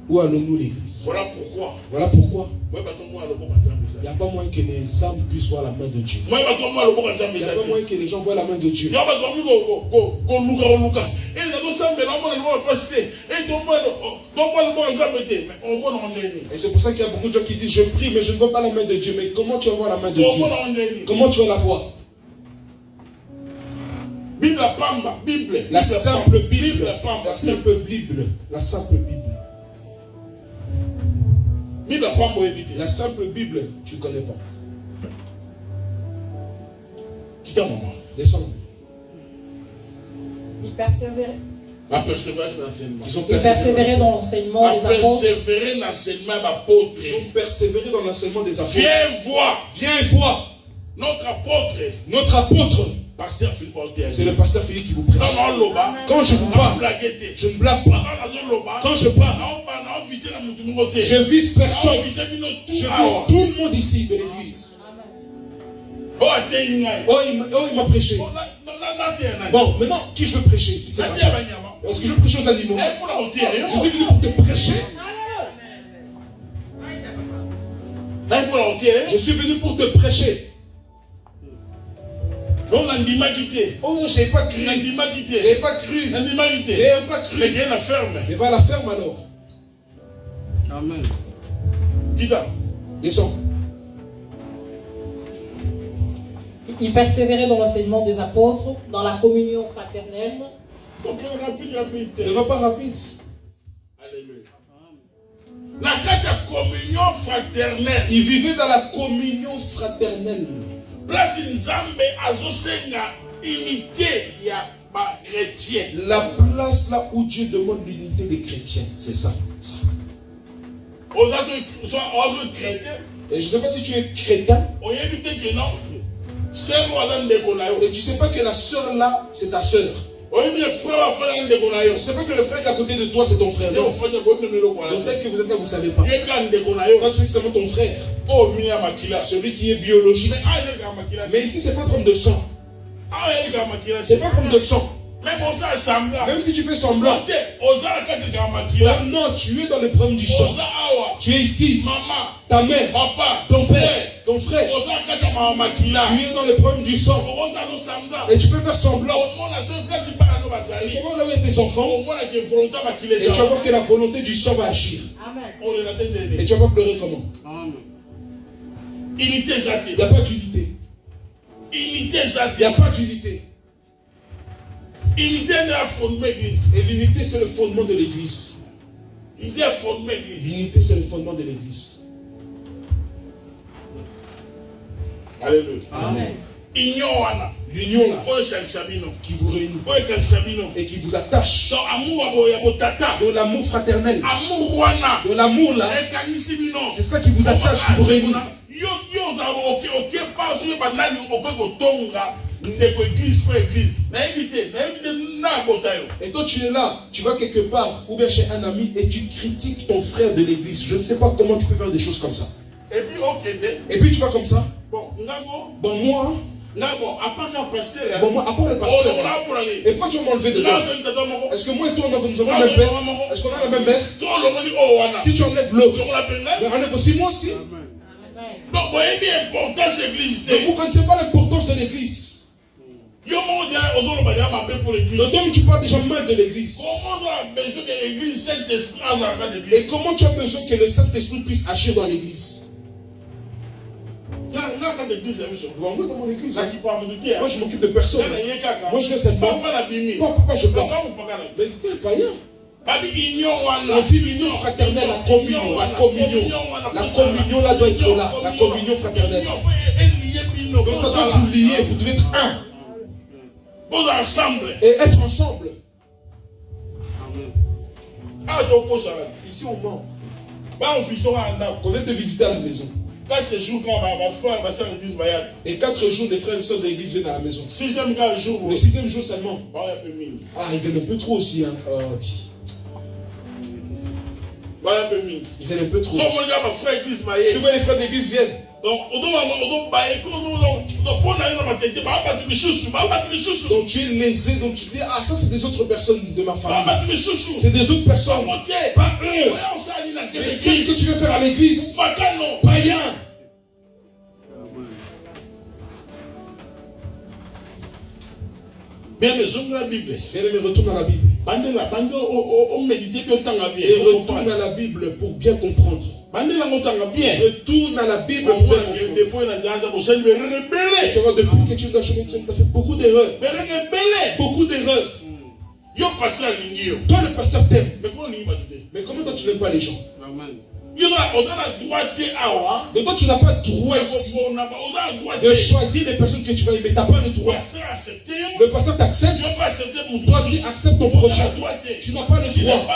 Où allons-nous l'église? Voilà pourquoi. Voilà pourquoi. Il n'y a pas moyen que les âmes puissent voir la main de Dieu. Il n'y a pas moyen que les gens voient la main de Dieu. Et c'est pour ça qu'il y a beaucoup de gens qui disent, je prie mais je ne vois pas la main de Dieu. Mais comment tu vas voir la main de Dieu? Comment tu vas la voir? La simple Bible. La simple Bible. La simple Bible. La simple Bible, tu ne connais pas. Descends. Ils persévéraient. Ils ont persévéré dans l'enseignement des apôtres. Ils ont persévéré dans l'enseignement des apôtres. Viens voir. Notre apôtre. C'est le pasteur Philippe qui vous prêche. Quand je vous parle, je ne blague pas. Quand je parle, je vise personne. Je vise tout le monde ici de l'église. Oh, il m'a prêché. Bon, maintenant, qui je veux prêcher? Est-ce que je veux prêcher aux animaux? Je suis venu pour te prêcher. Je suis venu pour te prêcher. Oh, je n'ai pas cru. Je n'ai pas cru. Mais va à la ferme alors. Amen. Descends. Ils persévéraient dans l'enseignement des apôtres, dans la communion fraternelle. Ne va pas rapide. Alléluia. La communion fraternelle. Ils vivaient dans la communion fraternelle. Place Nzambe azosenga unité ya ba chrétien. La place là où Dieu demande l'unité des chrétiens, c'est ça. Et je ne sais pas si tu es chrétien. Et tu ne sais pas que la soeur là, c'est ta soeur. Tu ne sais pas que le frère qui est à côté de toi, c'est ton frère. Donc peut-être que vous êtes là, vous ne savez pas. Quand c'est seulement ton frère. Celui qui est biologique. Mais ici, ce n'est pas comme de sang. Ce n'est pas comme de sang. Même si tu fais semblant. Non, tu es dans le problème du sang. Tu es ici. Ta mère, ton père, ton frère. Tu es dans le problème du sang. Et tu peux faire semblant. Et tu vas voir là où il y a tes enfants. Et tu vas voir que la volonté du sang va agir. Et tu vas pleurer comment? Il n'y a pas d'unité. Il n'y a pas d'unité. Et l'unité, c'est le fondement de l'église. L'unité, c'est le fondement de l'église. Alléluia. Amen. L'union là, qui vous réunit et qui vous attache. De l'amour fraternel. De l'amour là, c'est ça qui vous attache, qui vous réunit. Et toi tu es là, tu vas quelque part ou bien chez un ami et tu critiques ton frère de l'église. Je ne sais pas comment tu peux faire des choses comme ça. Et puis tu vas comme ça. Bon moi, à part le pasteur, et pourquoi tu vas m'enlever dedans? Est-ce que moi et toi nous avons le même père? Est-ce qu'on a la même mère? Si tu enlèves l'autre, enlève aussi moi aussi. Donc vous voyez bien l'importance de l'église. Mais vous ne connaissez pas l'importance de l'église. Donc tu parles déjà mal de l'église. Et comment tu as besoin que le Saint-Esprit puisse agir dans l'église? Moi dans mon église, moi je m'occupe de personne. Moi je fais seulement. Papa je parle. Mais t'es païen. On dit l'union fraternelle, la communion là doit être là, la communion fraternelle. Donc ça doit vous lier, vous devez être un. Et être ensemble. Ici on ment. On vient te visiter à la maison. 4 jours et 4 jours les frères et sœurs de l'église viennent à la maison. 6e jour. Le 6e jour seulement. Ah, ils viennent un peu trop aussi. Hein. Ils viennent un peu trop. Souvent les frères de l'église viennent. Donc tu es lésé, donc tu dis, ah ça c'est des autres personnes de ma famille. C'est des autres personnes. Pas eux. Mais qu'est-ce que tu veux faire à l'église? Païen. Bien mais la Bible. Bien mais retourne à la Bible. Et retourne à la Bible pour bien comprendre. Retourne à la Bible pour bien comprendre. Tu vois, depuis que tu es dans le chemin de Dieu, tu as fait beaucoup d'erreurs. Beaucoup d'erreurs. Toi le pasteur t'aime. Mais comment toi tu n'aimes pas les gens? Donc toi tu n'as pas le droit ici de choisir les personnes que tu vas aimer. Tu n'as pas le droit. Le pasteur t'accepte. Toi aussi accepte ton prochain. Tu n'as pas le droit.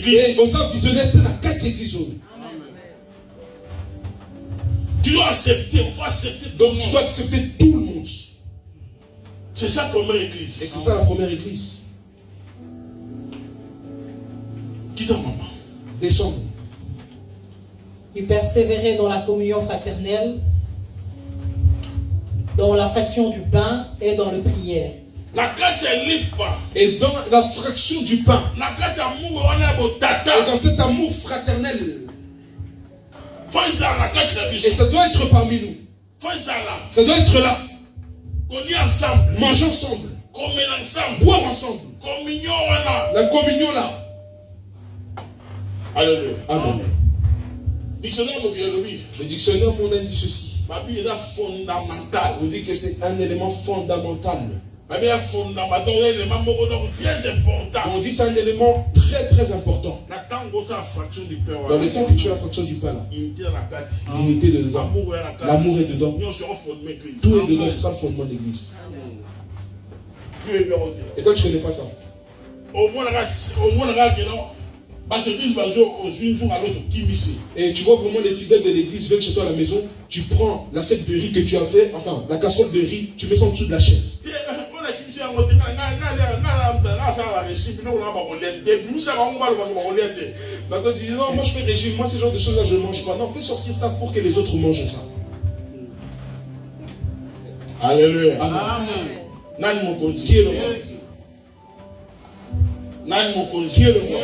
Et on s'est visionnaire dans la 4 églises. Tu dois accepter. Il faut accepter. Donc tu dois accepter tout le monde. C'est ça la première église. Et c'est ça la première église. Qui t'a maman? Descends. Il persévérait dans la communion fraternelle, dans la fraction du pain et dans le prière. Et dans la fraction du pain. Et dans cet amour fraternel. Et ça doit être parmi nous. Ça doit être là. Manger ensemble. Boire ensemble. La communion là. Alléluia. Amen. Le dictionnaire mondain dit ceci. On dit que c'est un élément fondamental. On dit c'est un élément très très important. Dans le temps que tu as la fraction du pain là, l'unité de dedans, l'amour est dedans, tout est dedans, c'est ça le fondement de l'église. Et toi tu ne connais pas ça. Et tu vois vraiment les fidèles de l'église viennent chez toi à la maison, tu prends l'assiette de riz que tu as fait, enfin la casserole de riz, tu mets ça en dessous de la chaise. Maintenant tu dis non, moi je fais régime, moi ce genre de choses là je ne mange pas. Non, fais sortir ça pour que les autres mangent ça. Alléluia. Amen. Qui est le roi? Qui est le roi?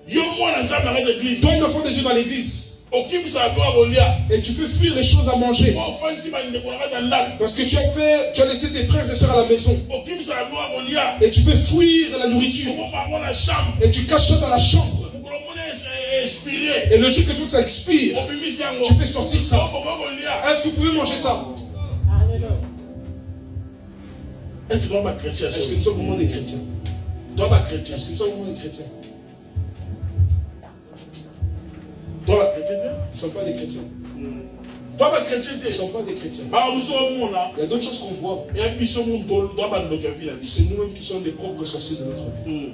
Toi, un enfant de Dieu dans l'église. Et tu fais fuir les choses à manger. Parce que tu as laissé tes frères et sœurs à la maison. Et tu fais fuir la nourriture. Et tu caches ça dans la chambre. Et le jour que tu veux que ça expire, tu fais sortir ça. Est-ce que vous pouvez manger ça? Est-ce que tu dois être chrétien? Est-ce que nous sommes vraiment des chrétiens? Tu dois être chrétien. Est-ce que nous sommes vraiment des chrétiens? Ils ne sont pas des chrétiens. Ils ne sont pas des chrétiens. Il y a d'autres choses qu'on voit. C'est nous-mêmes qui sommes les propres sorciers de notre vie.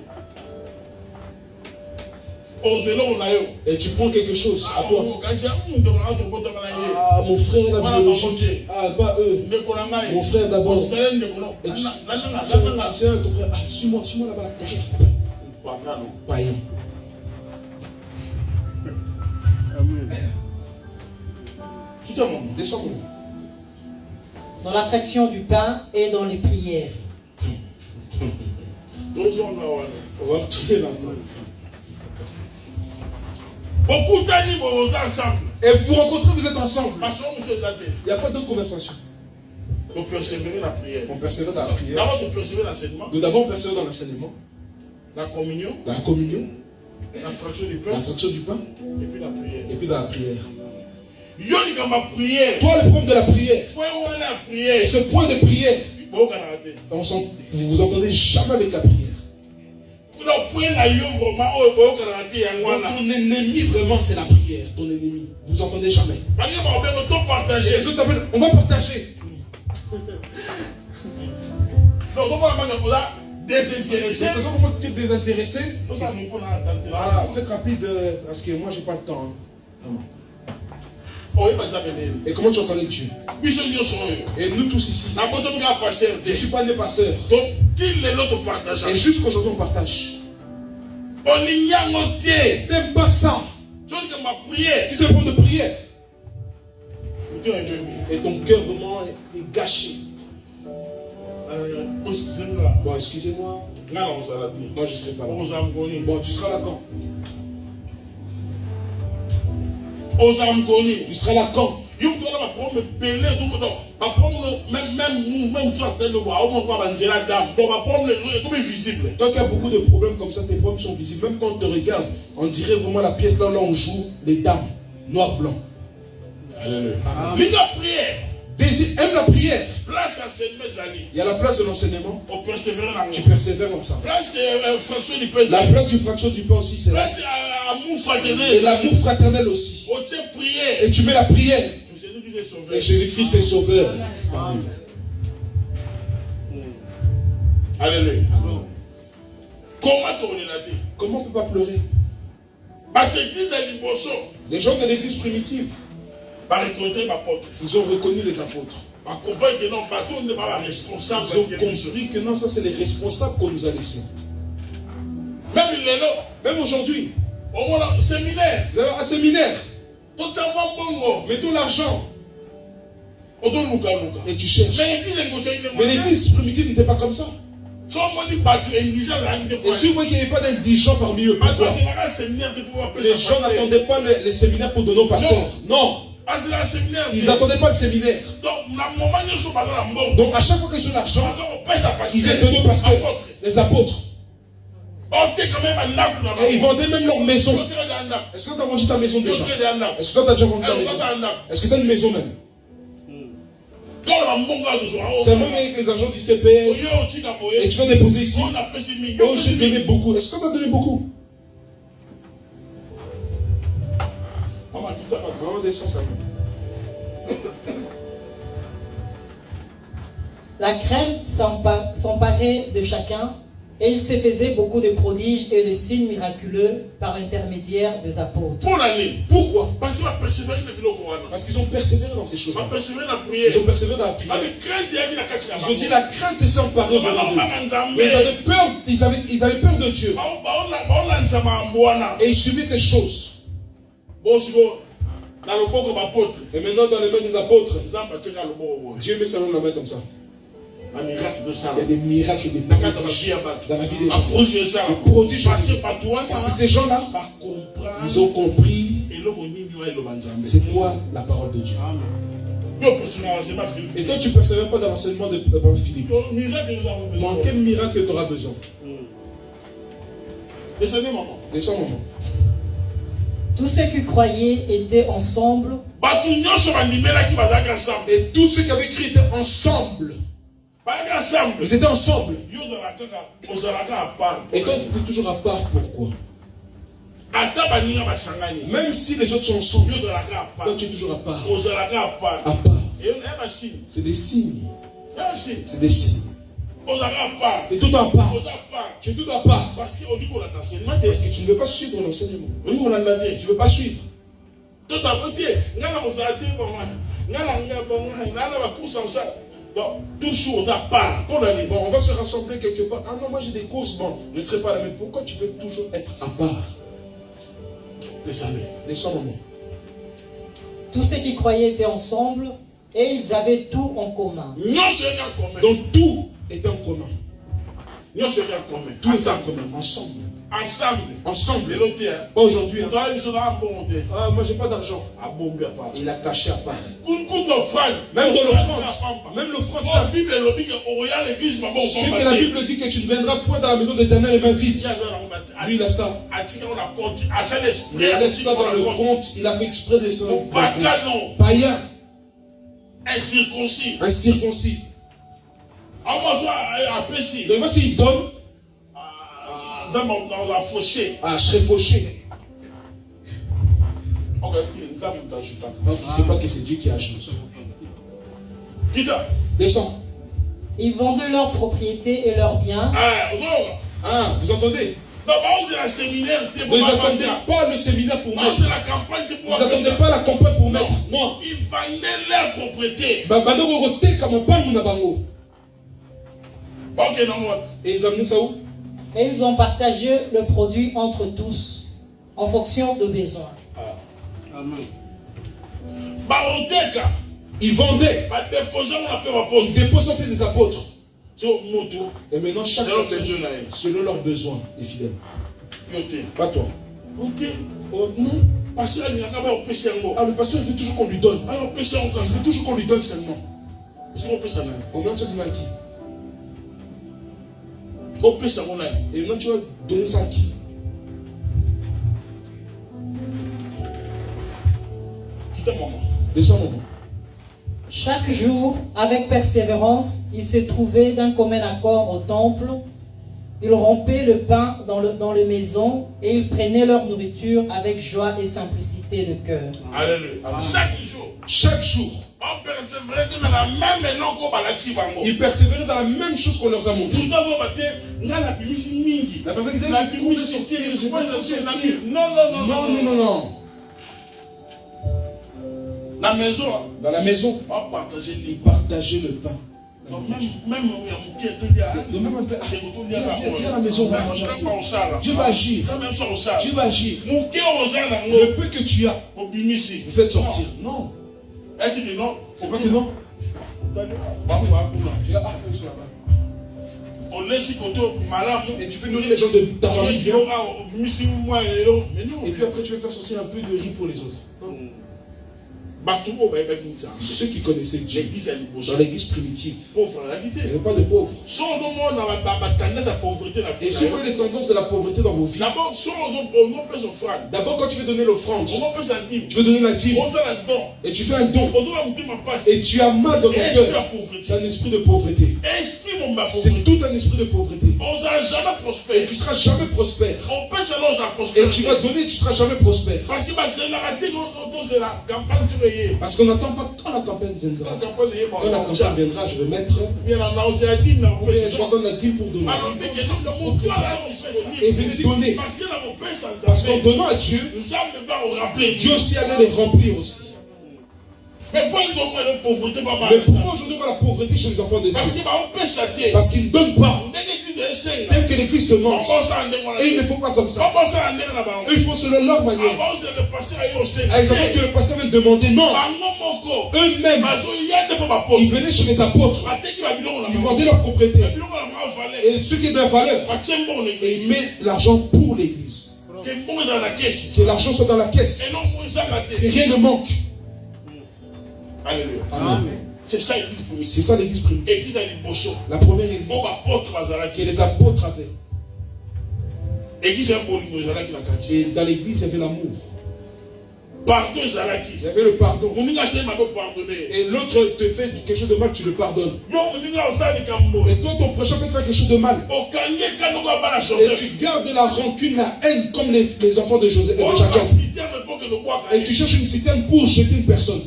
Et tu prends quelque chose à toi. Ah, mon frère la biologique. Ah, pas eux. Mon frère d'abord. Et tu tiens ton frère. Ah, suis-moi là-bas. Païen. Descends. Dans la fraction du pain et dans les prières. On va retourner là-bas. Et vous rencontrez, vous êtes ensemble. Il n'y a pas d'autre conversation. On persévère dans la prière. On persévère dans la prière. D'abord, on persévère dans l'enseignement. Nous d'abord persévérer dans l'enseignement. La communion. Dans la communion. La fraction du pain. La fraction du pain. Et puis la prière. Et puis dans la prière. Prière. Toi, le problème de la prière. Et ce point de prière. Vous vous entendez jamais avec la prière. Ton ennemi vraiment c'est la prière. Ton ennemi. Vous entendez jamais. Les autres appellent, on va partager. Désintéressé. C'est comment tu es désintéressé. Ah, faites rapide parce que moi j'ai pas le temps. Et comment tu entendais Dieu? Et nous tous ici. Je ne suis pas né pasteur. Et jusqu'aujourd'hui on partage. T'aimes pas ça. Si c'est un point de prière. Et ton cœur vraiment est gâché. Bon, excusez-moi. Moi je ne serai pas là. Bon, tu seras là quand? Tu seras là quand? Toi qui as beaucoup de problèmes comme ça, tes problèmes sont visibles. Même quand on te regarde, on dirait vraiment la pièce là où on joue les dames, noir, blanc. Alléluia. Aime la prière. Il y a la place de l'enseignement. Tu persévères dans ça. La place du fraction du pain aussi, c'est là. Et l'amour fraternel aussi. Et tu mets la prière. Et Jésus-Christ est sauveur. Alléluia. Comment on ne peut pas pleurer? Les gens de l'église primitive, ils ont reconnu les apôtres. Ils ont compris que non, ça c'est les responsables qu'on nous a laissés. Même aujourd'hui, vous avez un séminaire. Mettons l'argent. Et tu cherches. Mais l'église primitive n'était pas comme ça. Et si vous voyez qu'il n'y avait pas d'indigents parmi eux, pourquoi? Les gens n'attendaient pas les séminaires pour donner au pasteur. Non. Ils n'attendaient pas le séminaire. Donc à chaque fois qu'ils ont l'argent, ils viennent donner au pasteur. Les apôtres. Et ils vendaient même leur maison. Est-ce que tu as vendu ta maison déjà? Est-ce que toi tu as déjà vendu ta maison? Est-ce que tu as une maison même? C'est même avec les agents du CPS. Et tu vas déposer ici. Oh, j'ai donné beaucoup. Est-ce que tu as donné beaucoup? Maman, descends ça. La crainte s'emparait de chacun et il se faisait beaucoup de prodiges et de signes miraculeux par l'intermédiaire des apôtres. Pourquoi? Parce qu'ils ont persévéré dans ces choses. Ils ont persévéré dans la prière. Ils ont dit la crainte s'est emparée de nous. Mais ils avaient peur de Dieu. Et ils suivaient ces choses. Et maintenant dans les mains des apôtres, Dieu met sa main dans la main comme ça. Il y a des miracles et des prodiges dans la vie des gens. Des prodiges. Parce que ces gens-là, ils ont compris c'est quoi la parole de Dieu. Et toi tu ne persévères pas dans l'enseignement de Philippe. Dans quel miracle tu auras besoin? Descends maman. Tous ceux qui croyaient étaient ensemble. Et tous ceux qui avaient crié étaient ensemble. Ils étaient ensemble. Et toi tu es toujours à part. Pourquoi? Même si les autres sont ensemble, toi tu es toujours à part. À part. C'est des signes. C'est des signes. Tu es tout à part. Tu es tout à part. Parce que tu ne veux pas suivre l'enseignement. Tu ne veux pas suivre. Toujours à part. Bon, on va se rassembler quelque part. Ah non, moi j'ai des courses. Bon, je ne serai pas là. Mais pourquoi tu veux toujours être à part? Descends, maman. Tous ceux qui croyaient étaient ensemble et ils avaient tout en commun. Donc tout est en commun. Tout est en commun. Ensemble. Ensemble. Pas aujourd'hui. Ah, moi j'ai pas d'argent. Il a caché à part. Même dans l'offrande. Même l'offrande, ça. Ce que la Bible dit que tu ne viendras point dans la maison d'Éternel les mains vides. Lui, il a ça. Il a laissé ça dans le compte. Il a fait exprès de ça. Païen. Incirconcis. Donc voici, il donne. Ah, je serai fauché. Donc il ne sait pas que c'est Dieu qui agit. Descends. Ils vendaient leurs propriétés et leurs biens. Ah, vous entendez? Vous n'attendez pas le séminaire pour mettre. Vous n'attendez pas la campagne pour mettre. Non. Ils vendaient leurs propriétés. Et ils amenaient ça où? Et ils ont partagé le produit entre tous, en fonction de besoins. Amen. Ils vendaient. Ils déposaient des apôtres. Et maintenant, chaque personne, selon leurs besoins, est fidèle. Pas toi. Oh, non. Ah, le pasteur, il veut toujours qu'on lui donne. Il veut toujours qu'on lui donne seulement. Combien tu as donné à qui? Et maintenant tu vas donner ça à qui? Descends, maman. Chaque jour, avec persévérance, ils se trouvaient d'un commun accord au temple. Ils rompaient le pain dans les maisons et ils prenaient leur nourriture avec joie et simplicité de cœur. Alléluia. Chaque jour. Ils persévéraient dans la même chose qu'on leur a montré. La personne disait, non. La maison. Dans la maison, ils partageaient le pain. Même viens à la maison, on va manger. Dieu va agir. Dieu va agir. Le peu que tu as, vous faites sortir. Non. C'est pas que non. Et tu fais nourrir les gens de ta famille. Et puis après tu veux faire sortir un peu de riz pour les autres. Non. Ceux qui connaissaient Dieu dans l'église primitive, il n'y avait pas de pauvres. Et si vous voyez les tendances de la pauvreté dans vos vies, d'abord quand tu veux donner l'offrande, tu veux donner la dîme, et tu fais un don, et tu as mal dans ton cœur, c'est un esprit de pauvreté. C'est tout un esprit de pauvreté. Et tu ne seras jamais prospère. Et tu vas donner, tu ne seras jamais prospère. Parce qu'on n'attend pas quand la campagne viendra. Quand la campagne viendra, je vais mettre. Je donne la dîme pour donner. Et venez donner. Parce qu'en donnant à Dieu, Dieu aussi allait les remplir aussi. Mais pourquoi aujourd'hui on voit la pauvreté chez les enfants de Dieu? Parce qu'ils ne donnent pas. Tel que l'église te mange. Et il ne faut pas comme ça. Il faut selon leur manière. Exactement que le pasteur vient demander. Non. Eux-mêmes, ils venaient chez les apôtres. Ils vendaient leur propriété. Et ce qui est de la valeur. Et ils mettent l'argent pour l'église. Que l'argent soit dans la caisse. Que rien ne manque. Alléluia. Amen. C'est ça l'église primitive. La première église que les apôtres avaient. Et dans l'église, il y avait l'amour. Pardon, Zalaki. Il y avait le pardon. Pardonner. Et l'autre te fait quelque chose de mal, tu le pardonnes. Et Et toi, ton prochain peut te faire quelque chose de mal. Et tu gardes la rancune, la haine, comme les enfants de Joseph et de Jacob. Et tu cherches une citerne pour jeter une personne.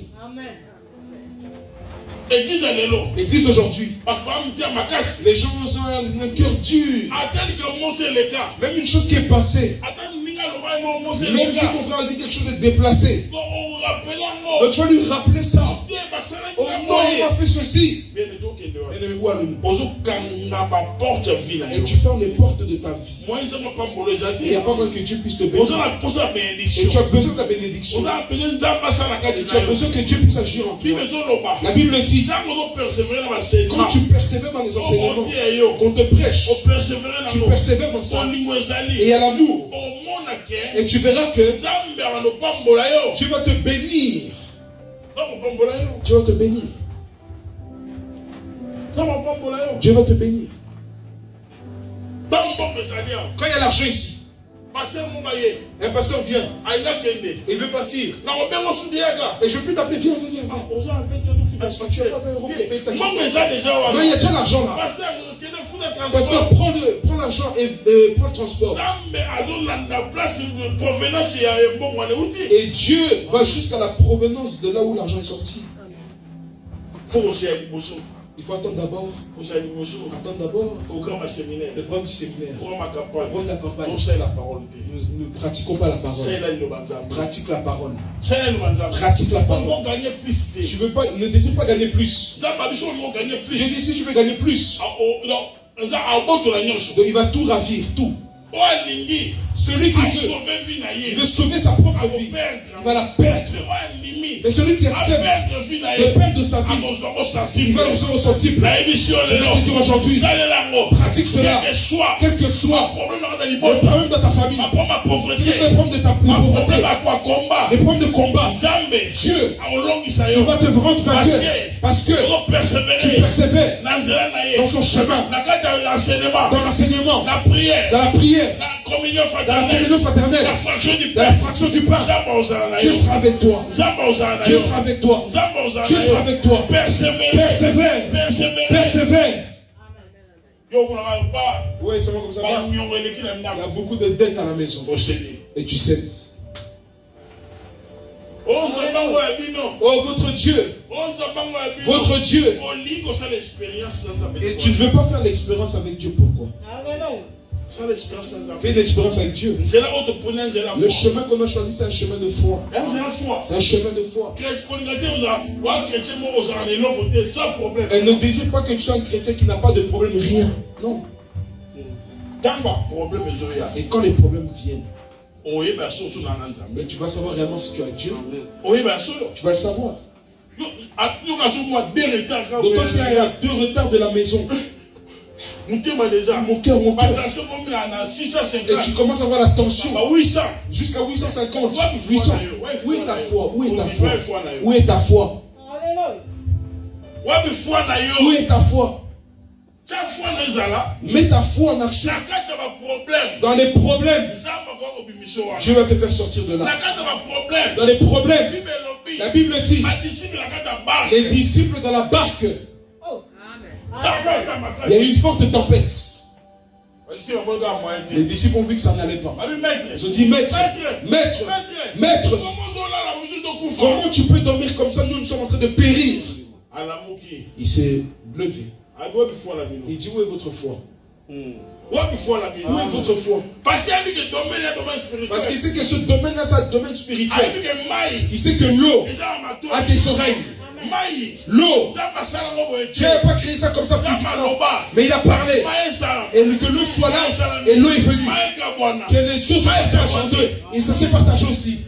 L'église d'aujourd'hui, les gens ont un cœur dur. Même une chose qui est passée, même si ton frère a dit quelque chose de déplacé, donc tu vas lui rappeler ça. Oh non, il a fait ceci. Et tu fermes les portes de ta vie. Et il n'y a pas moins que Dieu puisse te bénir. Et tu as besoin de la bénédiction. Et tu as besoin que Dieu puisse agir en toi. La Bible dit, quand tu persévères dans les enseignements, qu'on te prêche, tu persévères dans ça. Et il y a l'amour. Et tu verras que Dieu va te bénir. Dieu va te bénir. Dieu va te bénir. Quand il y a l'argent ici, un pasteur vient, il veut partir. Et je ne veux plus t'appeler, viens. Non, il y a déjà l'argent là. Pasteur, prends l'argent et prends le transport. Et Dieu va jusqu'à la provenance de là où l'argent est sorti. Il faut attendre d'abord. Le programme du séminaire. Le programme de la campagne. Nous ne pratiquons pas la parole. Pratique la parole. Pratique la parole. Ne désire pas gagner plus. J'ai dit si tu veux gagner plus, donc il va tout ravir, tout. Celui qui veut sauver sa propre vie, il va la perdre. Mais celui qui accepte de perdre sa vie, il va le ressentir. Je vais te dire aujourd'hui, pratique cela, quel que soit le problème de ta famille, quel que soit le problème de ta pauvreté, les problèmes de combat. Dieu, il va te rendre vainqueur parce que tu persévères dans son chemin, dans l'enseignement, dans la prière, dans la communion fraternelle, dans la fraction du pain. Dieu sera avec toi. Dieu sera avec toi. Dieu sera avec toi. Persévère. Oui, c'est comme ça. Il y a beaucoup de dettes à la maison. Et tu sais. Oh, votre Dieu. Votre Dieu. Et tu ne veux pas faire l'expérience avec Dieu. Pourquoi? Fais une expérience avec Dieu. Le chemin qu'on a choisi, c'est un chemin de foi. C'est un chemin de foi. Elle ne désire pas que tu sois un chrétien qui n'a pas de problème, rien. Non. Et quand les problèmes viennent, mais tu vas savoir réellement si tu as Dieu. Tu vas le savoir. Donc s'il y a 2 retards de la maison, mon cœur. Et tu commences à avoir la tension. Jusqu'à 850. 800. Où est ta foi? Où est ta foi? Où est ta foi? Où est ta foi? Mets ta foi en action. Dans les problèmes, Dieu va te faire sortir de là. Dans les problèmes, la Bible dit, les disciples dans la barque, il y a eu une forte tempête. Les disciples ont vu que ça n'allait pas. Ils ont dit, maître, comment tu peux dormir comme ça? Nous sommes en train de périr. Il s'est levé. Il dit, où est votre foi? Où est votre foi? Parce qu'il sait que ce domaine-là, c'est un domaine spirituel. Il sait que l'eau a des oreilles. L'eau, Dieu n'a pas créé ça comme ça physiquement, mais il a parlé. Et que l'eau soit là, et l'eau est venue. Que les choses soient partagées en deux. Et ça s'est partagé aussi.